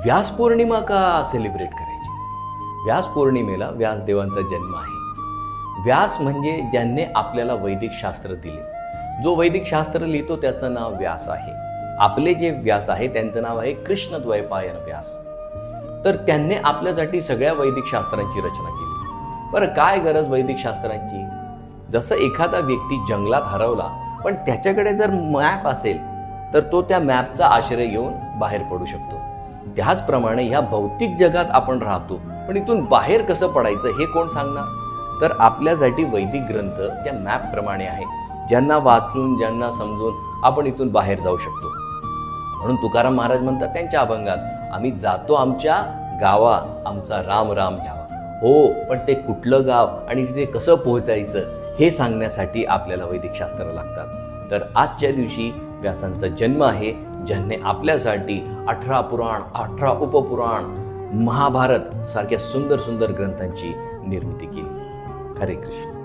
व्यास पौर्णिमा का सेलिब्रेट करायची? व्यास पौर्णिमेला व्यासदेवांचा जन्म आहे। व्यास म्हणजे ज्यांनी आपल्याला वैदिक शास्त्र दिले। जो वैदिक शास्त्र लिहितो त्याचं नाव व्यास आहे। आपले जे व्यास आहे त्यांचं नाव आहे कृष्णद्वैपायन व्यास। तर त्यांनी आपल्यासाठी सगळ्या वैदिक शास्त्रांची रचना केली। बरं, काय गरज वैदिक शास्त्रांची? जसं एखादा व्यक्ती जंगलात हरवला पण त्याच्याकडे जर मॅप असेल तर तो त्या मॅपचा आश्रय घेऊन बाहेर पडू शकतो। त्याचप्रमाणे ह्या भौतिक जगात आपण राहतो, पण इथून बाहेर कसं पडायचं हे कोण सांगणार? तर आपल्यासाठी वैदिक ग्रंथ त्या मॅप प्रमाणे आहे, ज्यांना वाचून ज्यांना समजून आपण इथून बाहेर जाऊ शकतो। म्हणून तुकाराम महाराज म्हणतात त्यांच्या अभंगात, आम्ही जातो आमच्या गावा, आमचा राम राम घ्यावा। हो, पण ते कुठलं गाव आणि तिथे कसं पोहोचायचं हे सांगण्यासाठी आपल्याला वैदिक शास्त्र लागतात। तर आजच्या दिवशी व्यासांचा जन्म आहे, ज्यांनी आपल्यासाठी 18 पुराण, 18 उपपुराण, महाभारत सारख्या सुंदर सुंदर ग्रंथांची निर्मिती केली। हरे कृष्ण।